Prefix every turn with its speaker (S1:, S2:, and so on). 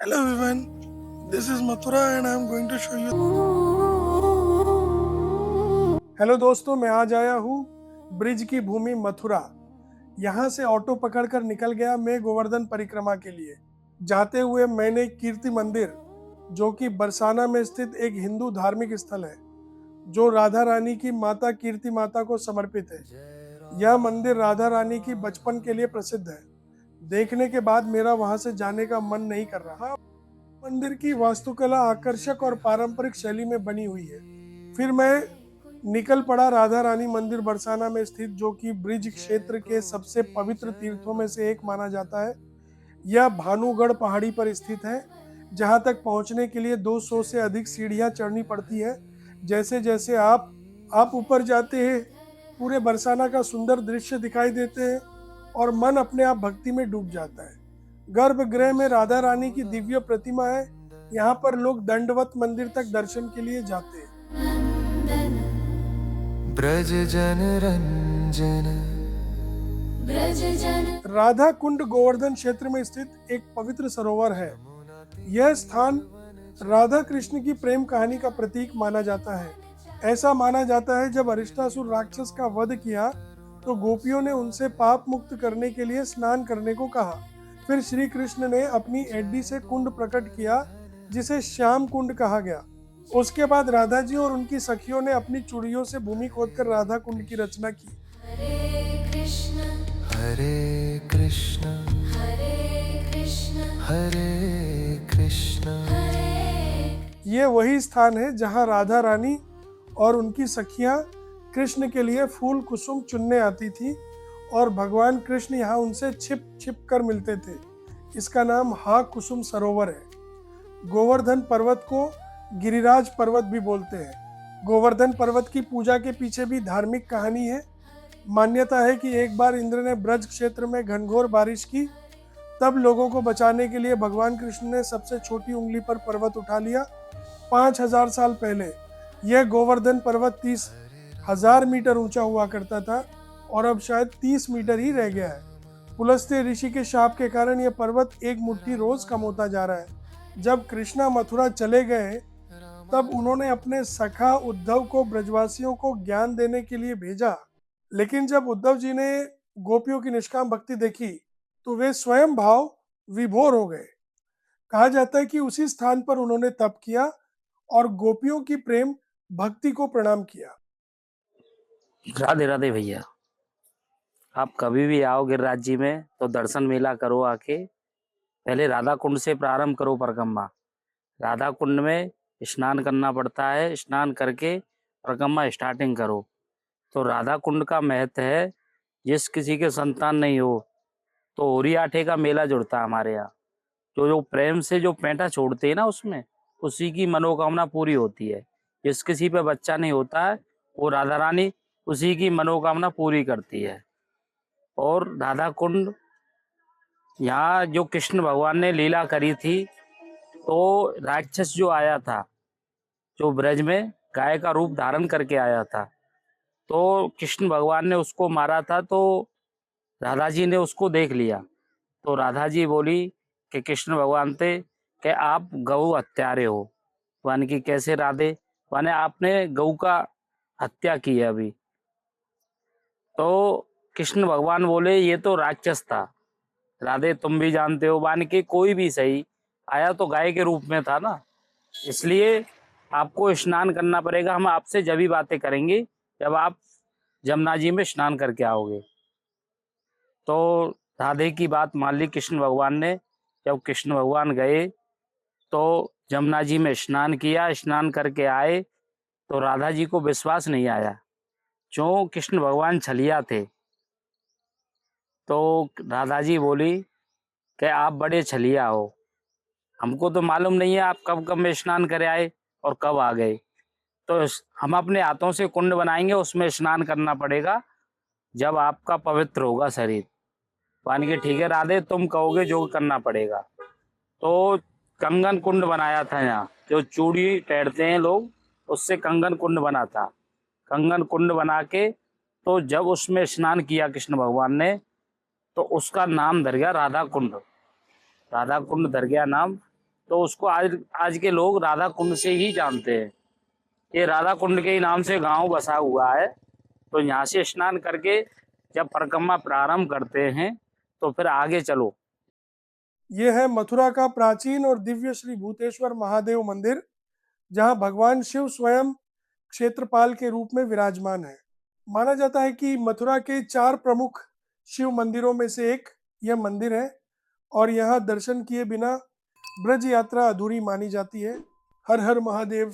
S1: Hello everyone, this is Mathura and I am going to show you. Hello दोस्तों, मैं आज आया हूँ ब्रिज की भूमि मथुरा। यहाँ से ऑटो पकड़कर निकल गया मैं गोवर्धन परिक्रमा के लिए। जाते हुए मैंने कीर्ति मंदिर, जो कि बरसाना में स्थित एक हिंदू धार्मिक स्थल है, जो राधा रानी की माता कीर्ति माता को समर्पित है। यह मंदिर राधा रानी की बचपन के लिए प्रसिद्ध है। देखने के बाद मेरा वहां से जाने का मन नहीं कर रहा। मंदिर की वास्तुकला आकर्षक और पारंपरिक शैली में बनी हुई है। फिर मैं निकल पड़ा राधा रानी मंदिर बरसाना में स्थित, जो कि ब्रिज क्षेत्र के सबसे पवित्र तीर्थों में से एक माना जाता है। यह भानुगढ़ पहाड़ी पर स्थित है, जहां तक पहुंचने के लिए 200 से अधिक सीढ़ियां चढ़नी पड़ती है। जैसे जैसे आप ऊपर जाते हैं, पूरे बरसाना का सुंदर दृश्य दिखाई देते हैं और मन अपने आप भक्ति में डूब जाता है। गर्भगृह में राधा रानी की दिव्य प्रतिमा है। यहाँ पर लोग दंडवत मंदिर तक दर्शन के लिए जाते हैं।
S2: ब्रज जन रंजन
S1: राधा कुंड गोवर्धन क्षेत्र में स्थित एक पवित्र सरोवर है। यह स्थान राधा कृष्ण की प्रेम कहानी का प्रतीक माना जाता है। ऐसा माना जाता है, जब अरिष्टासुर राक्षस का वध किया तो गोपियों ने उनसे पाप मुक्त करने के लिए स्नान करने को कहा। फिर श्री कृष्ण ने अपनी एडी से कुंड प्रकट किया, जिसे श्याम कुंड कहा गया। उसके बाद राधा जी और उनकी सखियों ने अपनी चूड़ियों से भूमि खोदकर राधा कुंड की रचना की।
S2: हरे कृष्ण हरे कृष्ण हरे कृष्ण हरे कृष्ण।
S1: ये वही स्थान है जहाँ राधा रानी और उनकी सखियां कृष्ण के लिए फूल कुसुम चुनने आती थी और भगवान कृष्ण यहाँ उनसे छिप छिप कर मिलते थे। इसका नाम हा कुसुम सरोवर है। गोवर्धन पर्वत को गिरिराज पर्वत भी बोलते हैं। गोवर्धन पर्वत की पूजा के पीछे भी धार्मिक कहानी है। मान्यता है कि एक बार इंद्र ने ब्रज क्षेत्र में घनघोर बारिश की, तब लोगों को बचाने के लिए भगवान कृष्ण ने सबसे छोटी उंगली पर पर्वत उठा लिया। 5000 साल पहले यह गोवर्धन पर्वत 30,000 मीटर ऊंचा हुआ करता था और अब शायद 30 मीटर ही रह गया है। पुलस्त्य ऋषि के शाप के कारण यह पर्वत एक मुट्ठी रोज कम होता जा रहा है। जब कृष्णा मथुरा चले गए, तब उन्होंने अपने सखा उद्धव को ब्रजवासियों को ज्ञान देने के लिए भेजा। लेकिन जब उद्धव जी ने गोपियों की निष्काम भक्ति देखी, तो वे स्वयं भाव विभोर हो गए। कहा जाता है कि उसी स्थान पर उन्होंने तप किया और गोपियों की प्रेम भक्ति को प्रणाम किया।
S3: राधे राधे भैया, आप कभी भी आओ गिरिराज जी में तो दर्शन मेला करो आके। पहले राधा कुंड से प्रारंभ करो परिक्रमा। राधा कुंड में स्नान करना पड़ता है, स्नान करके परिक्रमा स्टार्टिंग करो। तो राधा कुंड का महत्व है, जिस किसी के संतान नहीं हो तो होरी आठे का मेला जुड़ता है हमारे यहाँ। जो प्रेम से जो पेंटा छोड़ते हैं ना, उसमें उसी की मनोकामना पूरी होती है। जिस किसी पे बच्चा नहीं होता है, वो राधा रानी उसी की मनोकामना पूरी करती है। और राधा कुंड, यहाँ जो कृष्ण भगवान ने लीला करी थी, तो राक्षस जो आया था, जो ब्रज में गाय का रूप धारण करके आया था, तो कृष्ण भगवान ने उसको मारा था। तो राधा जी ने उसको देख लिया। तो राधा जी बोली कि कृष्ण भगवान थे कि आप गौ हत्यारे हो। वन की कैसे राधे, माने आपने गौ का हत्या की है अभी। तो कृष्ण भगवान बोले ये तो राक्षस था। राधे तुम भी जानते हो, मान के कोई भी सही आया तो गाय के रूप में था ना, इसलिए आपको स्नान करना पड़ेगा। हम आपसे जब ही बातें करेंगे जब आप जमुना जी में स्नान करके आओगे। तो राधे की बात मान ली कृष्ण भगवान ने। जब कृष्ण भगवान गए तो जमुना जी में स्नान किया, स्नान करके आए तो राधा जी को विश्वास नहीं आया, क्यों कृष्ण भगवान छलिया थे। तो राधा जी बोली कि आप बड़े छलिया हो, हमको तो मालूम नहीं है आप कब कब में स्नान करे आए और कब आ गए। तो हम अपने हाथों से कुंड बनाएंगे, उसमें स्नान करना पड़ेगा जब आपका पवित्र होगा शरीर। मान के ठीक है राधे, तुम कहोगे जो करना पड़ेगा। तो कंगन कुंड बनाया था यहाँ, जो चूड़ी टहरते हैं लोग, उससे कंगन कुंड बना था। कंगन कुंड बना के तो जब उसमें स्नान किया कृष्ण भगवान ने, तो उसका नाम धर गया राधा कुंड। राधा कुंड धर गया नाम। तो उसको आज आज के लोग राधा कुंड से ही जानते हैं। ये राधा कुंड के ही नाम से गांव बसा हुआ है। तो यहाँ से स्नान करके जब परिक्रमा प्रारंभ करते हैं तो फिर आगे चलो।
S1: ये है मथुरा का प्राचीन और दिव्य श्री भूतेश्वर महादेव मंदिर, जहां भगवान शिव स्वयं क्षेत्रपाल के रूप में विराजमान है। माना जाता है कि मथुरा के 4 प्रमुख शिव मंदिरों में से एक यह मंदिर है और यहाँ दर्शन किए बिना ब्रज यात्रा अधूरी मानी जाती है। हर हर महादेव।